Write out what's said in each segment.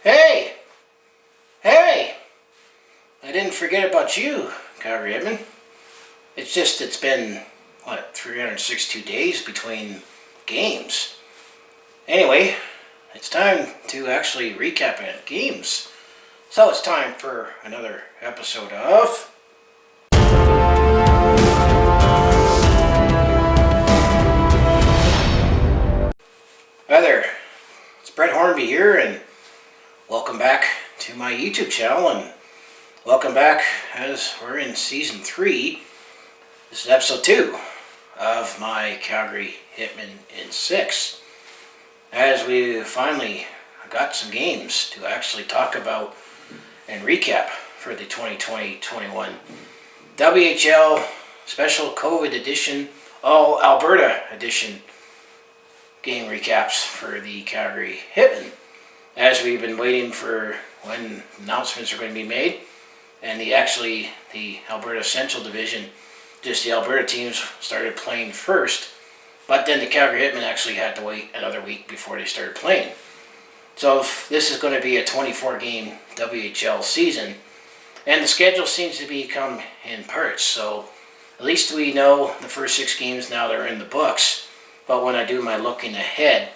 Hey! Hey! I didn't forget about you, Calgary Hitmen. It's been, 362 days between games. Anyway, it's time to actually recap games. So it's time for another episode of... Hi there, it's Brett Hornby here, and welcome back to my YouTube channel, and welcome back as we're in Season 3. This is Episode 2 of my Calgary Hitmen in 6. As we finally got some games to actually talk about and recap for the 2020-21 WHL Special COVID Edition, All Alberta Edition game recaps for the Calgary Hitmen, as we've been waiting for when announcements are going to be made, and the Alberta Central Division, just the Alberta teams started playing first, but then the Calgary Hitmen actually had to wait another week before they started playing. So this is going to be a 24-game WHL season, and the schedule seems to be come in parts, so at least we know the first 6 games now they're in the books. But when I do my looking ahead,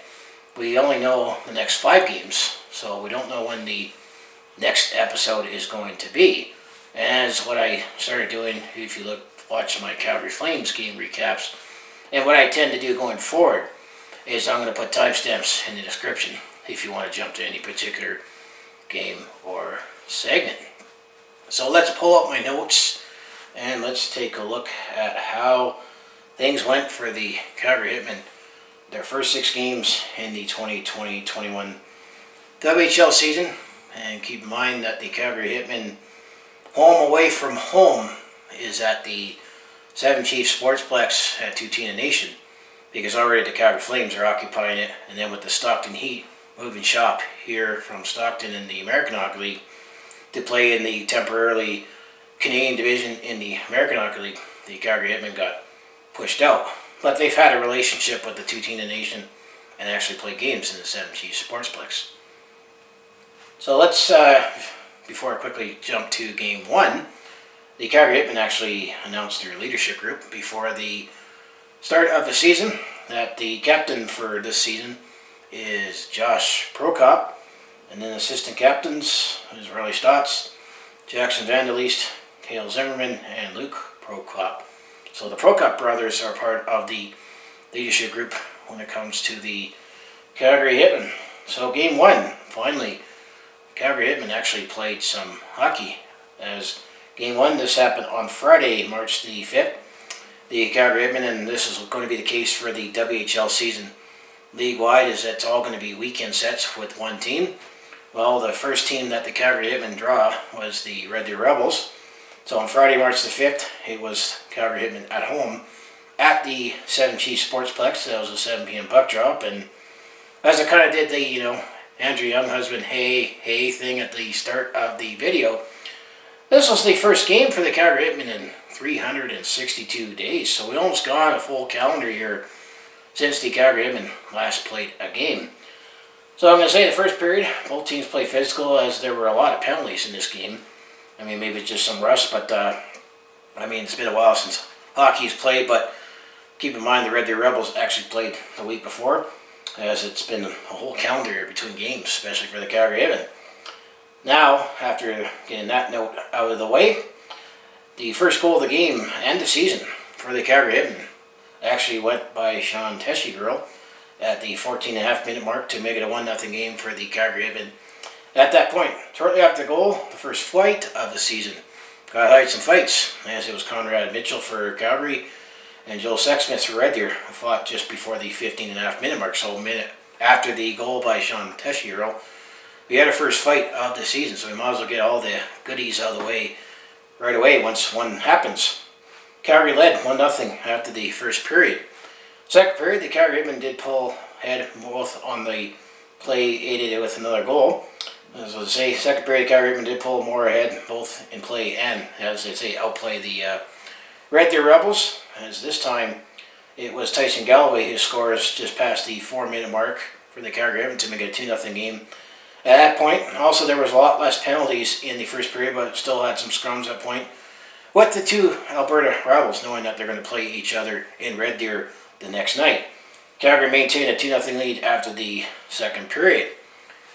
we only know the next 5 games, so we don't know when the next episode is going to be. As what I started doing, if you watch my Calgary Flames game recaps, and what I tend to do going forward is I'm going to put timestamps in the description if you want to jump to any particular game or segment. So let's pull up my notes and let's take a look at how things went for the Calgary Hitmen, their first 6 games in the 2020-21 WHL season. And keep in mind that the Calgary Hitmen home away from home is at the Seven Chiefs Sportsplex at Tsuut'ina Nation, because already the Calgary Flames are occupying it, and then with the Stockton Heat moving shop here from Stockton in the American Hockey League to play in the temporarily Canadian division in the American Hockey League, the Calgary Hitmen got pushed out. But they've had a relationship with the Tsuut'ina Nation and actually play games in the Seven Chiefs Sportsplex. So let's, before I quickly jump to Game 1, the Calgary Hitmen actually announced their leadership group before the start of the season, that the captain for this season is Josh Prokop, and then assistant captains is Riley Stotts, Jackson Vandeleest, Cale Zimmerman, and Luke Prokop. So the Prokop brothers are part of the leadership group when it comes to the Calgary Hitmen. So Game 1, finally, Calgary Hitmen actually played some hockey. As Game 1, this happened on Friday, March the 5th. The Calgary Hitmen, and this is going to be the case for the WHL season league-wide, is that it's all going to be weekend sets with one team. Well, the first team that the Calgary Hitmen draw was the Red Deer Rebels. So on Friday, March the 5th, it was Calgary Hitmen at home at the Seven Chiefs Sportsplex. That was a 7 p.m. puck drop. And as I kind of did the, Andrew Younghusband, hey thing at the start of the video, this was the first game for the Calgary Hitmen in 362 days. So we almost gone a full calendar year since the Calgary Hitmen last played a game. So I'm going to say the first period, both teams played physical, as there were a lot of penalties in this game. I mean, maybe it's just some rust, but it's been a while since hockey's played, but keep in mind the Red Deer Rebels actually played the week before, as it's been a whole calendar year between games, especially for the Calgary Hitmen. Now, after getting that note out of the way, the first goal of the game and the season for the Calgary Hitmen actually went by Sean Teshie at the 14.5 minute mark to make it a 1-0 game for the Calgary Hitmen. At that point, shortly after the goal, the first flight of the season got some fights, as it was Conrad Mitchell for Calgary and Joel Sexsmith for Red Deer, who fought just before the 15.5 minute mark, so a minute after the goal by Sean Teshie. We had our first fight of the season, so we might as well get all the goodies out of the way right away once one happens. Calgary led 1-0 after the first period. Second period, the Calgary Hitmen did pull ahead both on the play, aided it with another goal. As I say, second period, Calgary Hitmen did pull more ahead, both in play and, as they say, outplay the Red Deer Rebels. As this time, it was Tyson Galloway who scores just past the 4 minute mark for the Calgary Hitmen to make it a 2-0 game At that point, also there was a lot less penalties in the first period, but still had some scrums at point. With the two Alberta rivals knowing that they're going to play each other in Red Deer the next night. Calgary maintained a 2-0 lead after the second period.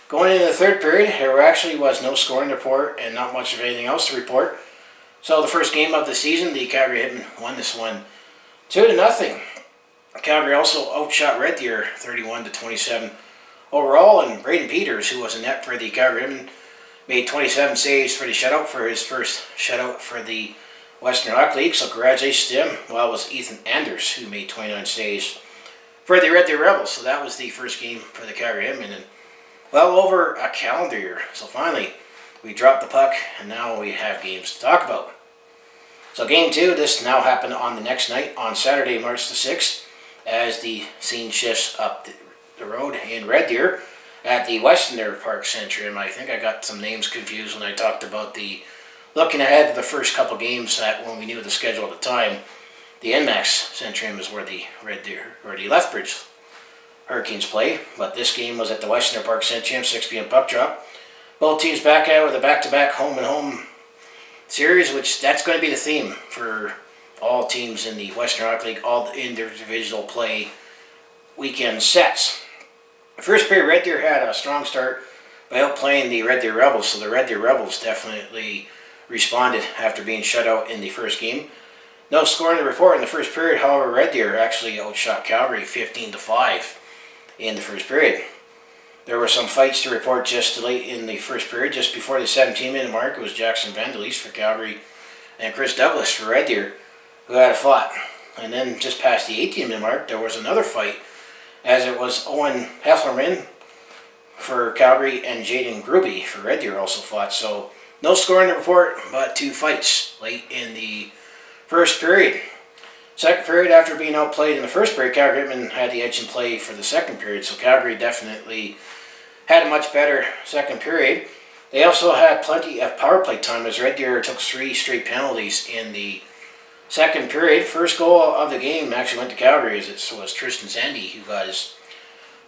Going into the third period, there actually was no scoring report and not much of anything else to report. So the first game of the season, the Calgary Hitmen won this one 2-0. Calgary also outshot Red Deer 31-27 overall, and Braden Peters, who was in net for the Calgary Hitmen, made 27 saves for the shutout for his first shutout for the Western Hockey League, so congratulations to him. Well, it was Ethan Anders who made 29 saves for the Red Deer Rebels. So that was the first game for the Calgary Hitmen in well over a calendar year. So finally, we dropped the puck, and now we have games to talk about. So game 2, this now happened on the next night, on Saturday, March the 6th, as the scene shifts up the road in Red Deer at the Western Park Centrium. I think I got some names confused when I talked about the looking ahead to the first couple games that when we knew the schedule at the time. The NMAX Centrium is where the Red Deer or the Lethbridge Hurricanes play, but this game was at the Western Park Centrium, 6 p.m. puck drop. Both teams back out with a back-to-back home-and-home series, which that's going to be the theme for all teams in the Western Hockey League, all the interdivisional play weekend sets. The first period, Red Deer had a strong start by outplaying the Red Deer Rebels, so the Red Deer Rebels definitely responded after being shut out in the first game. No scoring to report in the first period, however, Red Deer actually outshot Calgary 15-5 in the first period. There were some fights to report just late in the first period, just before the 17-minute mark. It was Jackson Vandelis for Calgary and Chris Douglas for Red Deer who had a fought. And then just past the 18-minute mark, there was another fight, as it was Owen Heflerman for Calgary and Jaden Gruby for Red Deer also fought. So no scoring to report, but 2 fights late in the first period. Second period, after being outplayed in the first period, Calgary Hitmen had the edge in play for the second period, so Calgary definitely had a much better second period. They also had plenty of power play time as Red Deer took 3 straight penalties in the second period. First goal of the game actually went to Calgary, as it was Tristan Zandy who got his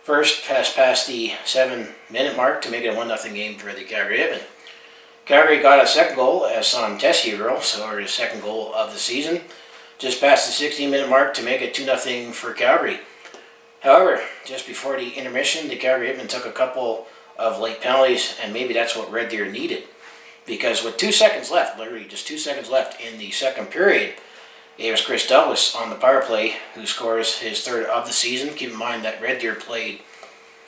first pass past the 7-minute mark to make it a 1-0 game for the Calgary Hitmen. Calgary got a second goal as Son Tessier, so his second goal of the season, just past the 16-minute mark to make it 2-0 for Calgary. However, just before the intermission, the Calgary Hitmen took a couple of late penalties, and maybe that's what Red Deer needed. Because with 2 seconds left, literally just 2 seconds left in the second period, it was Chris Douglas on the power play who scores his third of the season. Keep in mind that Red Deer played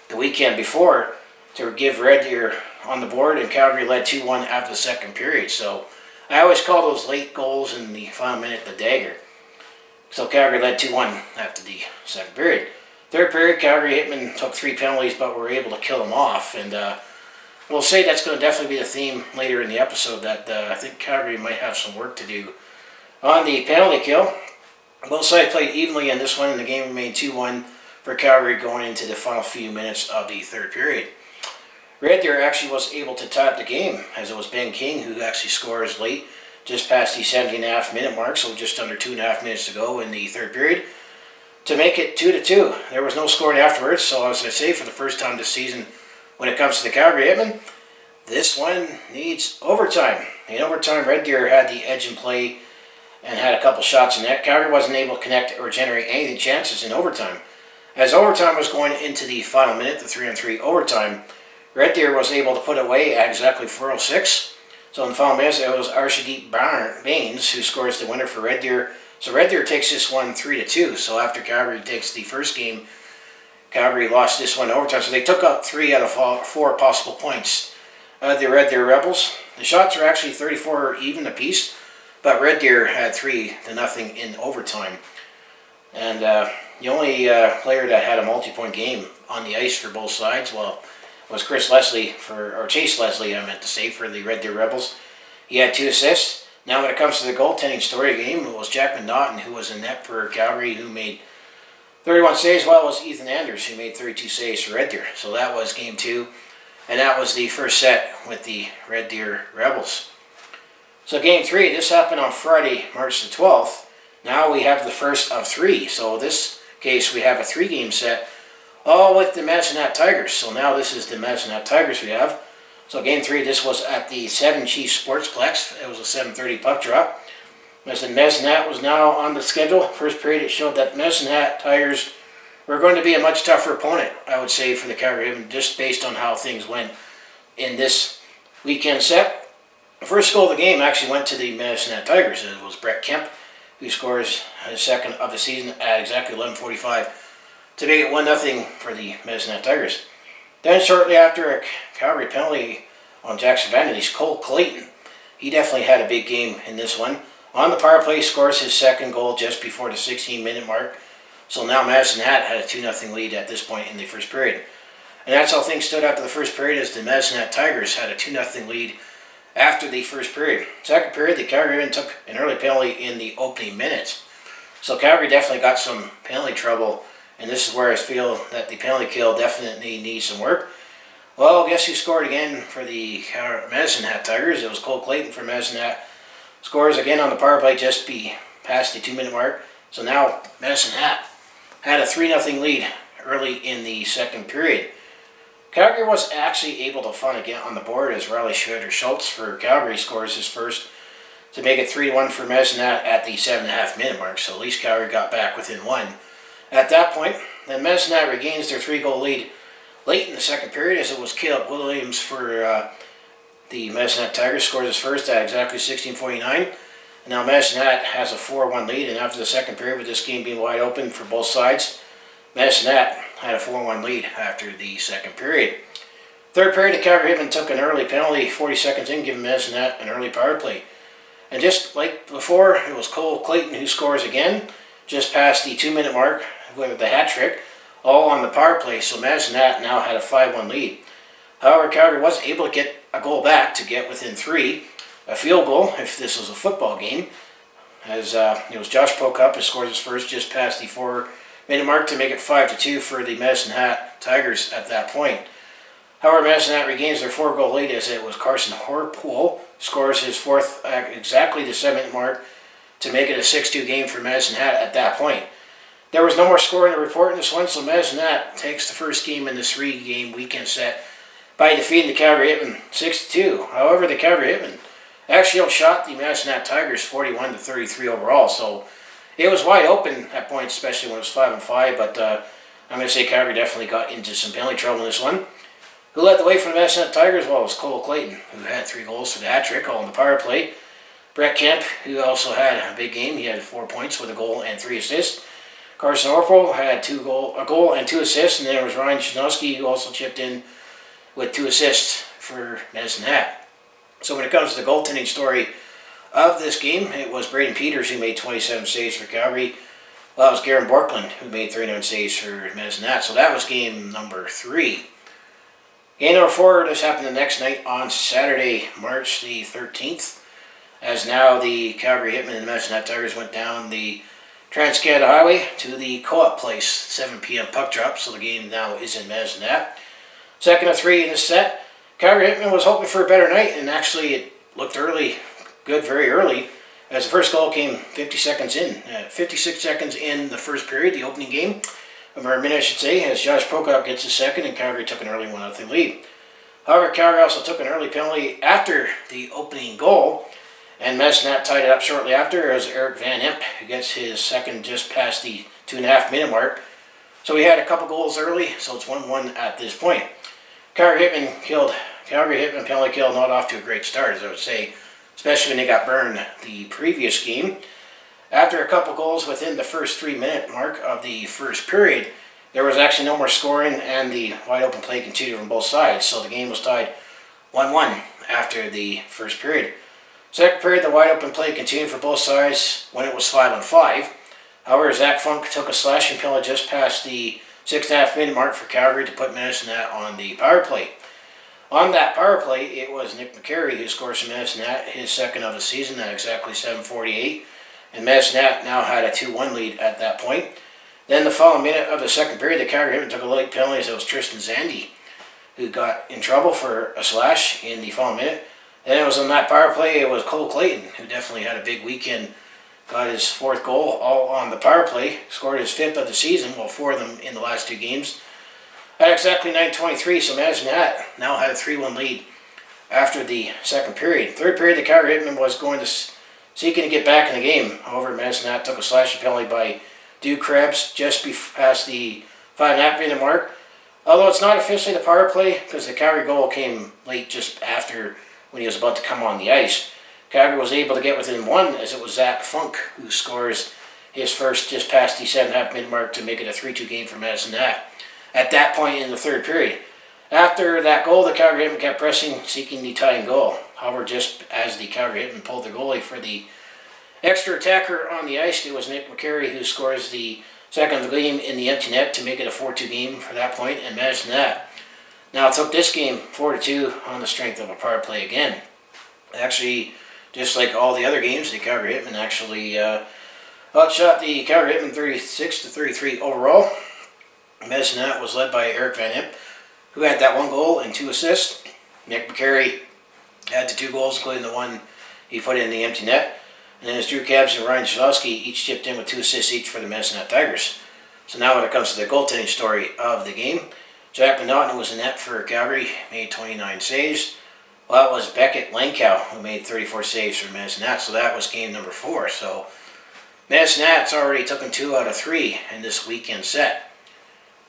the weekend before to give Red Deer on the board, and Calgary led 2-1 after the second period. So I always call those late goals in the final minute the dagger. So Calgary led 2-1 after the second period. Third period, Calgary Hitmen took 3 penalties, but were able to kill them off. And we'll say that's going to definitely be the theme later in the episode, that I think Calgary might have some work to do on the penalty kill. Both sides played evenly in this one, and the game remained 2-1 for Calgary going into the final few minutes of the third period. Red Deer actually was able to tie up the game, as it was Ben King who actually scores late, just past the 17.5-minute mark, so just under 2.5 minutes to go in the third period, to make it 2-2. There was no scoring afterwards, so as I say, for the first time this season, when it comes to the Calgary Hitmen, this one needs overtime. In overtime, Red Deer had the edge in play and had a couple shots in net. Calgary wasn't able to connect or generate any chances in overtime. As overtime was going into the final minute, the 3-on-3 overtime, Red Deer was able to put away at exactly 4:06. So in the final minutes, it was Arshdeep Baines who scores the winner for Red Deer. So Red Deer takes this one 3-2. So after Calgary takes the first game, Calgary lost this one overtime. So they took out 3 out of 4 possible points. The Red Deer Rebels. The shots were actually 34 even apiece, but Red Deer had 3-0 in overtime. And the only player that had a multi-point game on the ice for both sides, well, was Chris Leslie, or Chase Leslie, I meant to say, for the Red Deer Rebels. He had 2 assists. Now when it comes to the goaltending story game, it was Jackman Naughton who was in net for Calgary, who made 31 saves, while it was Ethan Anders who made 32 saves for Red Deer. So that was game 2, and that was the first set with the Red Deer Rebels. So game 3, this happened on Friday, March the 12th. Now we have the first of 3. So in this case, we have a 3-game set all with the Medicine Hat Tigers. So now this is the Medicine Hat Tigers we have. So game 3, this was at the Seven Chiefs Sportsplex. It was a 7:30 puck drop. Medicine Hat was now on the schedule. First period, it showed that Medicine Hat Tigers were going to be a much tougher opponent, I would say, for the Calgary Hitmen, just based on how things went in this weekend set. The first goal of the game actually went to the Medicine Hat Tigers. It was Brett Kemp, who scores his second of the season at exactly 11:45 to make it 1-0 for the Medicine Hat Tigers. Then shortly after a Calgary penalty on Jackson Vanderleest, Cole Clayton, he definitely had a big game in this one. On the power play, scores his second goal just before the 16-minute mark. So now Medicine Hat had a 2-0 lead at this point in the first period. And that's how things stood after the first period, as the Medicine Hat Tigers had a 2-0 lead after the first period. Second period, the Calgary Hitmen took an early penalty in the opening minutes. So Calgary definitely got some penalty trouble, and this is where I feel that the penalty kill definitely needs some work. Well, guess who scored again for the Medicine Hat Tigers? It was Cole Clayton for Medicine Hat. Scores again on the power play just past the 2-minute mark. So now Medicine Hat had a 3-0 lead early in the second period. Calgary was actually able to find again on the board as Riley Schroeder-Schultz for Calgary scores his first to make it 3-1 for Medicine Hat at the 7.5-minute mark. So at least Calgary got back within one. At that point, then Medicine Hat regains their 3-goal lead late in the second period, as it was Caleb Williams for the Medicine Hat Tigers scores his first at exactly 16:49. And now Medicine Hat has a 4-1 lead, and after the second period, with this game being wide open for both sides, Medicine Hat had a 4-1 lead after the second period. Third period, the Calgary Hitmen took an early penalty 40 seconds in, giving Medicine Hat an early power play. And just like before, it was Cole Clayton who scores again, just past the 2-minute mark with the hat trick, all on the power play. So Medicine Hat now had a 5-1 lead. However, Calgary was able to get a goal back to get within 3, a field goal if this was a football game, as it was Josh Prokop who scores his first just past the 4-minute mark to make it 5-2 for the Medicine Hat Tigers at that point. However, Medicine Hat regains their 4-goal lead, as it was Carson Horpool scores his fourth at exactly the 7-minute mark to make it a 6-2 game for Medicine Hat at that point. There was no more scoring to report in this one, so Medicine Hat takes the first game in this 3-game weekend set by defeating the Calgary Hitmen 6-2. However, the Calgary Hitmen actually outshot the Medicine Hat Tigers 41-33 overall, so it was wide open at points, especially when it was 5-5, but I'm going to say Calgary definitely got into some penalty trouble in this one. Who led the way for the Medicine Hat Tigers? Well, it was Cole Clayton, who had 3 goals for the hat trick, all on the power play. Brett Kemp, who also had a big game, he had 4 points with a goal and 3 assists. Carson Horpool had a goal and 2 assists, and then there was Ryan Chinowski, who also chipped in with 2 assists for Medicine Hat. So when it comes to the goaltending story of this game, it was Braden Peters who made 27 saves for Calgary. Well, it was Garen Borkland who made 39 saves for Medicine Hat. So that was game number 3. Game number 4, this happened the next night on Saturday, March the 13th, as now the Calgary Hitmen and the Medicine Hat Tigers went down the Trans-Canada Highway to the Co-op Place, 7 p.m. puck drop, so the game now is in Medicine Hat. Second of 3 in this set. Calgary Hitmen was hoping for a better night, and actually it looked good very early, as the first goal came 56 seconds in the first period, the opening game, or a minute I should say, as Josh Prokop gets his second, and Calgary took an early 1-0 lead. However, Calgary also took an early penalty after the opening goal, and Medicine Hat tied it up shortly after, as Eric Van Imp who gets his second just past the 2.5-minute mark. So we had a couple goals early, so it's 1-1 at this point. Calgary Hitmen penalty kill not off to a great start, as I would say, especially when they got burned the previous game. After a couple goals within the first 3-minute mark of the first period, there was actually no more scoring, and the wide open play continued from both sides, so the game was tied 1-1 after the first period. Second period, the wide open play continued for both sides when it was 5-5. However, Zach Funk took a slashing penalty just past the 6.5-minute mark for Calgary to put Medicine Hat on the power play. On that power play, it was Nick McCary who scores for Medicine Hat, his second of the season at exactly 7:48, and Medicine Hat now had a 2-1 lead at that point. Then the following minute of the second period, the Calgary Hitmen took a late penalty, as it was Tristan Zandy who got in trouble for a slash in the following minute. Then it was on that power play, it was Cole Clayton, who definitely had a big weekend, got his 4th goal all on the power play, scored his 5th of the season, well 4 of them in the last 2 games. At exactly 9:23, so imagine that. Now had a 3-1 lead after the second period. Third period, the Calgary Hitmen was going to seeking to get back in the game. However, Medicine took a slashing penalty by Duke Krebs just past the 5.5-minute mark. Although it's not officially the power play because the Calgary goal came late just after when he was about to come on the ice. Calgary was able to get within one as it was Zach Funk who scores his first just past the 7.5-minute mark to make it a 3-2 game for Medicine at that point in the third period. After that goal, the Calgary Hitmen kept pressing, seeking the tying goal. However, just as the Calgary Hitmen pulled the goalie for the extra attacker on the ice, it was Nick McCary who scores the second of the game in the empty net to make it a 4-2 game for that point, and Medicine now it took this game 4-2 on the strength of a power play again. Actually, just like all the other games, the Calgary Hitmen actually outshot the Calgary Hitmen 36-33 overall. Medicine was led by Eric Van Imp, who had that 1 goal and 2 assists. Nick McCary had the 2 goals, including the one he put in the empty net. And then Drew Cabs and Ryan Chalowski each chipped in with 2 assists each for the Medicine Tigers. So now when it comes to the goaltending story of the game, Jack Monotton was in net for Calgary, made 29 saves. Well, it was Beckett Langkow who made 34 saves for Medicine. So that was game number 4. So Medicine's already taken 2 out of 3 in this weekend set.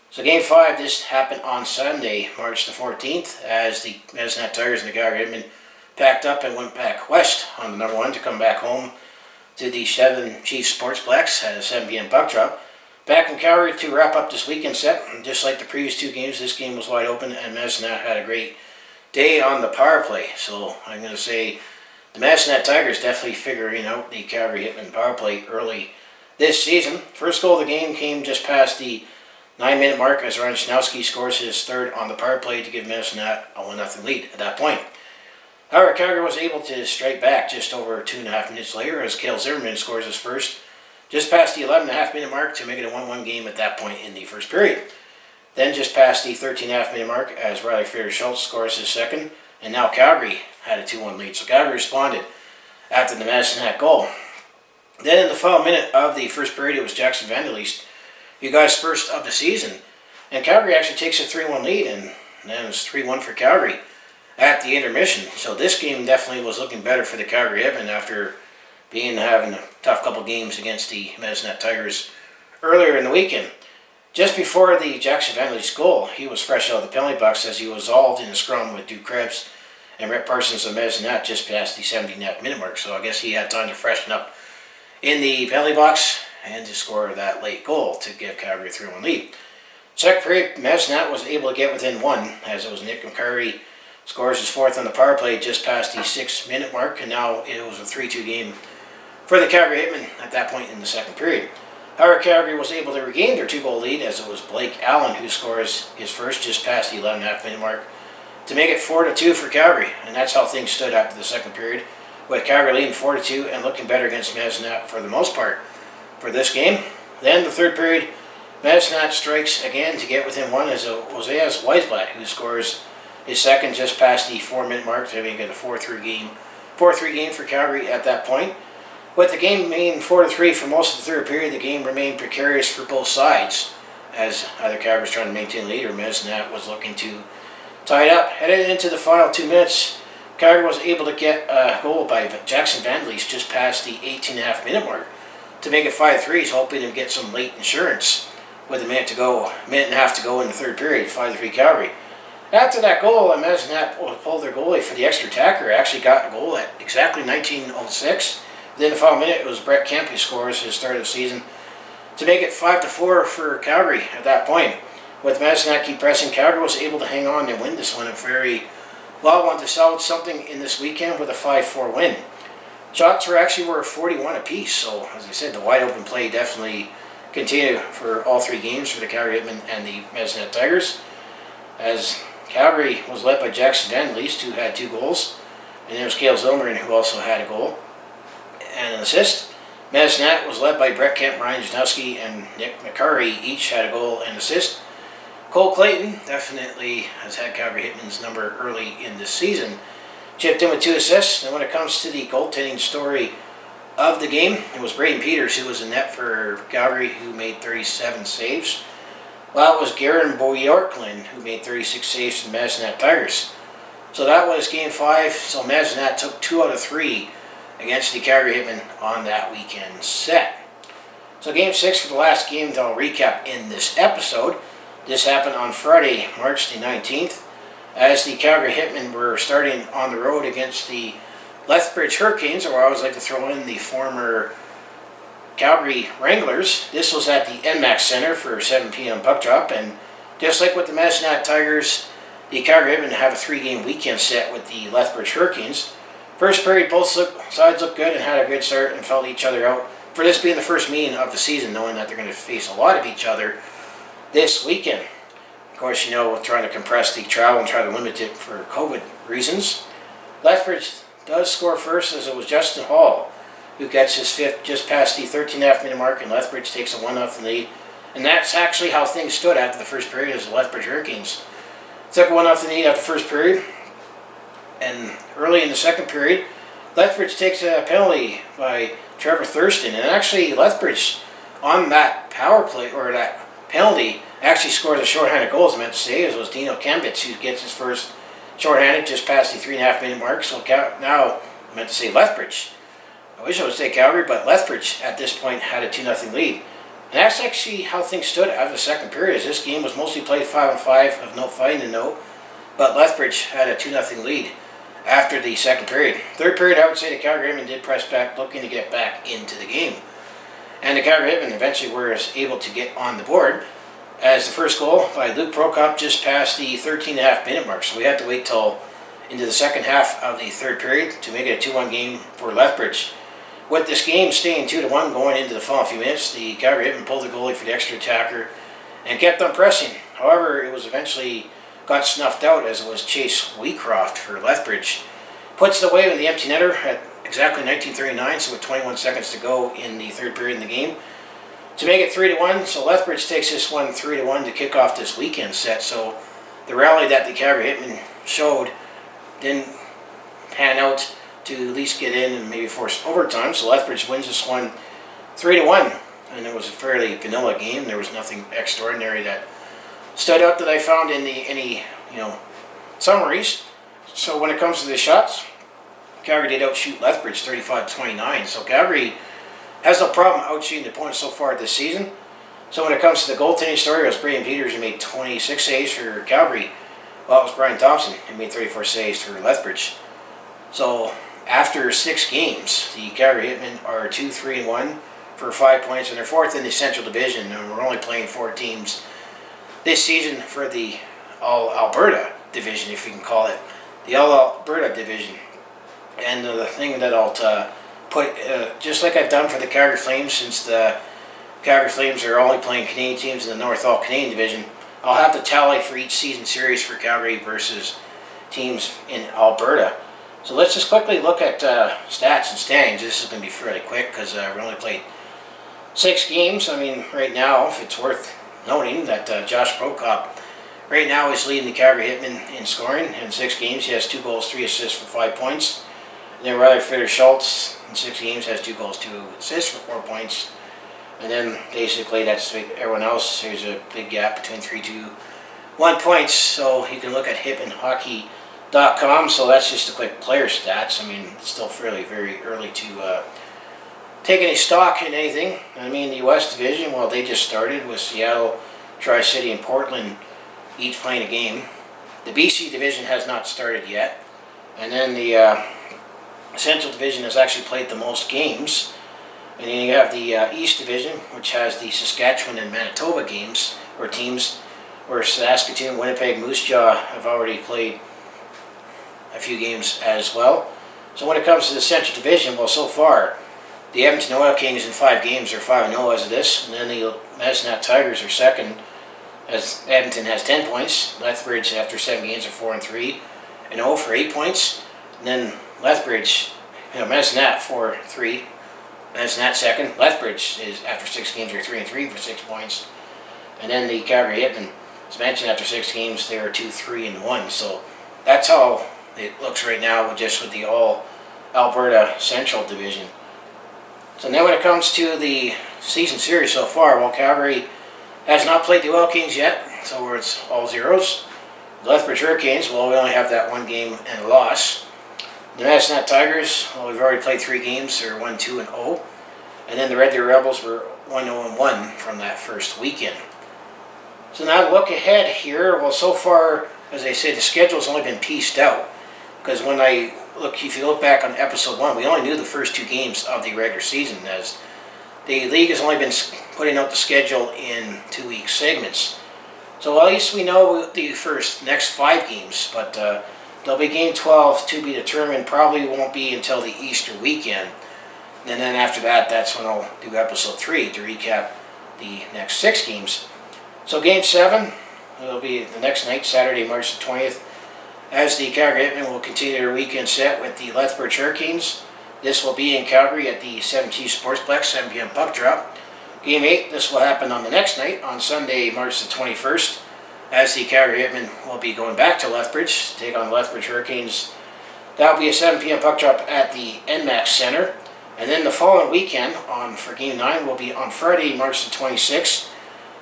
So Game 5, this happened on Sunday, March the 14th, as the Medicine Tigers and the Calgary Hitmen packed up and went back west on the number 1 to come back home to the Seven Chiefs Sportsplex at a 7 p.m. puck drop. Back in Calgary to wrap up this weekend set. And just like the previous 2 games, this game was wide open, and Medicine had a great day on the power play. So I'm going to say the Medicine Tigers definitely figuring out the Calgary Hitmen power play early this season. First goal of the game came just past the 9-minute mark as Ryan Chalowski scores his third on the power play to give Medicine a 1-0 lead at that point. However, Calgary was able to strike back just over 2.5 minutes later as Cale Zimmerman scores his first just past the 11.5-minute mark to make it a 1-1 game at that point in the first period. Then just past the 13.5-minute mark as Riley Fraser-Schultz scores his second, and now Calgary had a 2-1 lead. So Calgary responded after the Medicine goal. Then in the final minute of the first period, it was Jackson Van Der Leest, you guys' first of the season, and Calgary actually takes a 3-1 lead, and then it was 3-1 for Calgary at the intermission. So this game definitely was looking better for the Calgary Hitmen after having a tough couple games against the Medicine Tigers earlier in the weekend. Just before the Jackson Van Der Leest goal, he was fresh out of the penalty box as he was involved in a scrum with Duke Krebs and Rhett Parsons of Medicine just past the 17.5-minute mark. So I guess he had time to freshen up in the penalty box and to score that late goal to give Calgary a 3-1 lead. Second period, Medicine was able to get within 1 as it was Nick McCary scores his 4th on the power play just past the 6-minute mark, and now it was a 3-2 game for the Calgary Hitmen at that point in the second period. However, Calgary was able to regain their 2-goal lead as it was Blake Allen who scores his first just past the 11.5-minute mark to make it 4-2 for Calgary, and that's how things stood after the second period, with Calgary leading 4-2 and looking better against Medicine for the most part for this game. Then the third period, Medicine strikes again to get within 1 as Oseas Weisblatt who scores his second just past the 4-minute mark to make it a 4-3 game for Calgary at that point. With the game remaining 4-3 for most of the third period, the game remained precarious for both sides as either Calgary was trying to maintain the lead or Medicine was looking to tie it up. Headed into the final 2 minutes, Calgary was able to get a goal by Jackson Van Der Leest just past the 18.5-minute mark to make it 5-3. He's hoping to get some late insurance with a minute and a half to go in the third period, 5-3 Calgary. After that goal, Medicine pulled their goalie for the extra attacker. Actually got a goal at exactly 19:06. Then the final minute, it was Brett Kemp who scores his third of the season to make it 5-4 for Calgary at that point. With Medicine keep pressing, Calgary was able to hang on and win this one a very well one to salvage something in this weekend with a 5-4 win. Shots were 41 apiece, so as I said, the wide open play definitely continued for all 3 games for the Calgary Hitmen and the Medicine Tigers, as Calgary was led by Jackson Van Der Leest who had 2 goals, and there was Cale Zimmerman who also had a goal and an assist. Medicine was led by Brett Kemp, Ryan Janowski, and Nick McCary each had a goal and assist. Cole Clayton definitely has had Calgary Hitmen's number early in this season. Chipped in with 2 assists. And when it comes to the goaltending story of the game, it was Braden Peters who was in net for Calgary who made 37 saves. Well, it was Garen Bojorklund who made 36 saves for the Medicine Tigers. So that was Game 5. So Medicine took 2 out of 3 against the Calgary Hitmen on that weekend set. So Game 6 for the last game that I'll recap in this episode. This happened on Friday, March the 19th, as the Calgary Hitmen were starting on the road against the Lethbridge Hurricanes, or I always like to throw in the former Calgary Wranglers. This was at the NMAX Center for 7 p.m. puck drop, and just like with the Medicine Tigers, the Calgary Hitmen have a 3-game weekend set with the Lethbridge Hurricanes. First period, both sides looked good and had a good start and felt each other out. For this being the first meeting of the season, knowing that they're going to face a lot of each other this weekend. Of course, we're trying to compress the travel and try to limit it for COVID reasons. Lethbridge does score first, as it was Justin Hall who gets his 5th just past the 13.5 minute mark, and Lethbridge takes a 1-0 lead. And that's actually how things stood after the first period, as the Lethbridge Hurricanes took a 1-0 lead after the first period. And early in the second period, Lethbridge takes a penalty by Trevor Thurston, and actually Lethbridge on that power play, or that penalty, actually scores a shorthanded goal. As I meant to say, it was Dino Kembitz who gets his first shorthanded just past the 3.5 minute mark. So now I meant to say Lethbridge. I wish I would say Calgary, but Lethbridge at this point had a 2-0 lead. And that's actually how things stood after the second period, as this game was mostly played 5-on-5 of no fighting to no, but Lethbridge had a 2-0 lead after the second period. Third period, I would say the Calgary Hitmen did press back, looking to get back into the game. And the Calgary Hitmen eventually were able to get on the board, as the first goal by Luke Prokop just passed the 13.5 minute mark. So we had to wait till into the second half of the third period to make it a 2-1 game for Lethbridge. With this game staying 2-1 going into the final few minutes, the Calgary Hitmen pulled the goalie for the extra attacker and kept on pressing. However, it was eventually got snuffed out, as it was Chase Wheatcroft for Lethbridge puts it away with the empty netter at exactly 19:39, so with 21 seconds to go in the third period in the game, to make it 3-1. So Lethbridge takes this one 3-1 to kick off this weekend set. So the rally that the Calgary Hitmen showed didn't pan out to at least get in and maybe force overtime. So Lethbridge wins this one 3-1, and it was a fairly vanilla game. There was nothing extraordinary that stood out that I found in any summaries. So when it comes to the shots, Calgary did outshoot Lethbridge 35-29. So Calgary has no problem outshooting the opponents so far this season. So when it comes to the goaltending story, it was Brian Peters who made 26 saves for Calgary. Well, it was Brian Thompson who made 34 saves for Lethbridge. So after 6 games, the Calgary Hitmen are 2-3-1 for 5 points, and they're 4th in the Central Division, and we're only playing 4 teams this season for the All-Alberta Division, if you can call it. The All-Alberta Division. And the thing that I'll put, just like I've done for the Calgary Flames, since the Calgary Flames are only playing Canadian teams in the North All-Canadian Division, I'll have the tally for each season series for Calgary versus teams in Alberta. So let's just quickly look at stats and standings. This is going to be fairly quick because we only played 6 games. I mean, right now, if it's worth noting that Josh Prokop right now is leading the Calgary Hitmen in scoring. In 6 games, he has 2 goals, 3 assists for 5 points. And then Riley Fritter-Schultz in 6 games has 2 goals, 2 assists for 4 points. And then basically that's everyone else. There's a big gap between 3, 2, 1 points. So you can look at hitmanhockey.com. So that's just a quick player stats. I mean, it's still fairly very early to take any stock in anything. I mean, the West Division, well, they just started with Seattle, Tri-City, and Portland each playing a game. The BC Division has not started yet. And then the Central Division has actually played the most games. And then you have the East Division, which has the Saskatchewan and Manitoba games, or teams, where Saskatoon, Winnipeg, Moose Jaw have already played a few games as well. So when it comes to the Central Division, well, so far, the Edmonton Oil Kings in 5 games are 5-0 as of this. And then the Medicine Tigers are second, as Edmonton has 10 points. Lethbridge, after 7 games, are 4-3 and 0 for 8 points. And then Lethbridge, Medicine 4-3. Medicine second. Lethbridge is, after 6 games, are 3-3 for 6 points. And then the Calgary Hitmen, as mentioned, after 6 games, they are 2-3-1. So that's how it looks right now, just with the all Alberta Central Division. So now when it comes to the season series so far, well, Calgary has not played the Oil Kings yet, so it's all zeros. The Lethbridge Hurricanes, well, we only have that one game and a loss. The Madison Tigers, well, we've already played 3 games. They're 1-2-0. And then the Red Deer Rebels were 1-0-1 from that first weekend. So now to look ahead here, well, so far, as I say, the schedule's only been pieced out. Because when if you look back on episode 1, we only knew the first 2 games of the regular season, as the league has only been putting out the schedule in 2-week segments. So at least we know the next 5 games, but there'll be game 12 to be determined. Probably won't be until the Easter weekend. And then after that, that's when I'll do episode 3 to recap the next 6 games. So game 7 will be the next night, Saturday, March the 20th, as the Calgary Hitmen will continue their weekend set with the Lethbridge Hurricanes. This will be in Calgary at the Seven Chiefs Sportsplex, 7 p.m. puck drop. Game 8, this will happen on the next night, on Sunday, March the 21st, as the Calgary Hitmen will be going back to Lethbridge to take on the Lethbridge Hurricanes. That will be a 7 p.m. puck drop at the NMAX Center. And then the following weekend, for Game 9, will be on Friday, March the 26th.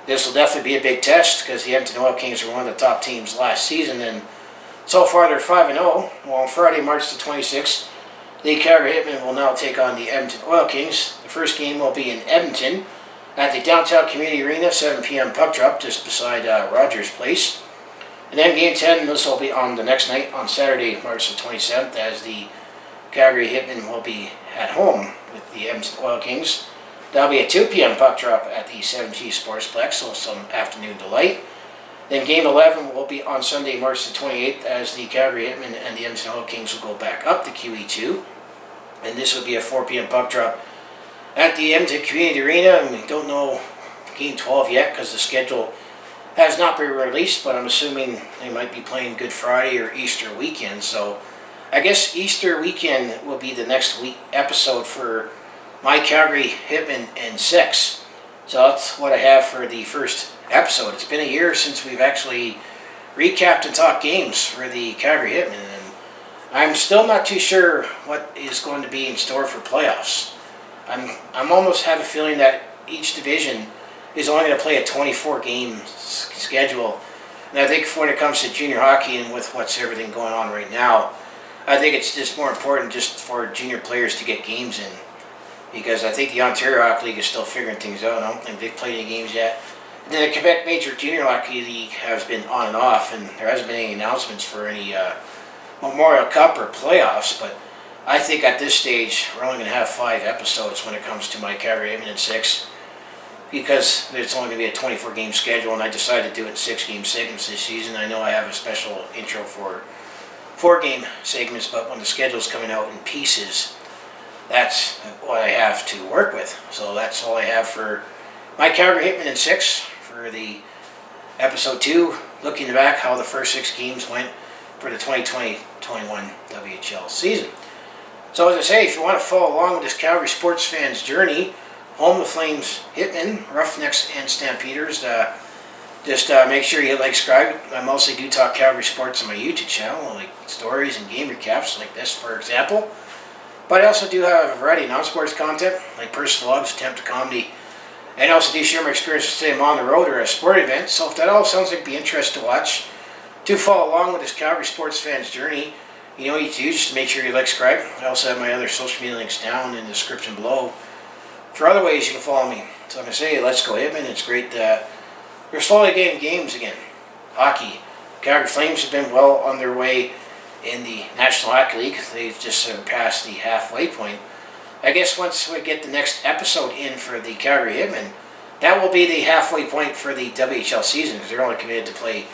This will definitely be a big test, because the Edmonton Oil Kings were one of the top teams last season, and so far they're 5-0. Well, on Friday, March the 26th, the Calgary Hitmen will now take on the Edmonton Oil Kings. The first game will be in Edmonton at the Downtown Community Arena, 7 p.m. puck drop, just beside Rogers Place. And then Game 10, this will be on the next night, on Saturday, March the 27th, as the Calgary Hitmen will be at home with the Edmonton Oil Kings. That'll be a 2 p.m. puck drop at the Seven Chiefs Sportsplex, so some afternoon delight. Then Game 11 will be on Sunday, March the 28th, as the Calgary Hitmen and the Edmonton Oil Kings will go back up to QE2. And this will be a 4 p.m. puck drop at the Edmonton Community Arena. And we don't know Game 12 yet, because the schedule has not been released, but I'm assuming they might be playing Good Friday or Easter weekend. So I guess Easter weekend will be the next week episode for my Calgary Hitmen in 6. So that's what I have for the first episode. It's been a year since we've actually recapped and talked games for the Calgary Hitmen, and I'm still not too sure what is going to be in store for playoffs. I'm almost have a feeling that each division is only going to play a 24-game schedule. And I think when it comes to junior hockey and with what's everything going on right now, I think it's just more important just for junior players to get games in. Because I think the Ontario Hockey League is still figuring things out. I don't think they've played any games yet. And then the Quebec Major Junior Hockey League has been on and off, and there hasn't been any announcements for any Memorial Cup or playoffs. But I think at this stage, we're only going to have 5 episodes when it comes to my Calgary Hitmen in 6. Because it's only going to be a 24-game schedule, and I decided to do it in 6-game segments this season. I know I have a special intro for 4-game segments, but when the schedule's coming out in pieces, that's what I have to work with. So that's all I have for my Calgary Hitmen in 6 for the episode 2, looking back how the first 6 games went for the 2020-21 WHL season. So as I say, if you want to follow along with this Calgary sports fans journey, Home of Flames Hitmen, Roughnecks, and Stampeders, just make sure you subscribe. I mostly do talk Calgary sports on my YouTube channel, like stories and game recaps like this, for example. But I also do have a variety of non-sports content, like personal vlogs, attempt to comedy, and I also do share my experiences today I'm on the road or at a sporting event. So if that all sounds like it'd be interesting to watch, do follow along with this Calgary sports fans journey. You know what you do, just to make sure you subscribe. I also have my other social media links down in the description below for other ways you can follow me. So I'm going to say, let's go Hitmen. It's great that we're slowly getting games again. Hockey. Calgary Flames have been well on their way in the National Hockey League. They've just surpassed the halfway point. I guess once we get the next episode in for the Calgary Hitmen, that will be the halfway point for the WHL season, because they're only committed to play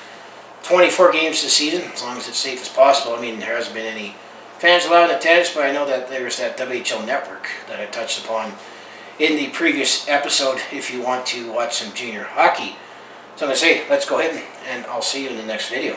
24 games this season, as long as it's safe as possible. I mean, there hasn't been any fans allowed in attendance, but I know that there's that WHL network that I touched upon in the previous episode if you want to watch some junior hockey. So I'm going to say, let's go Hitmen, and I'll see you in the next video.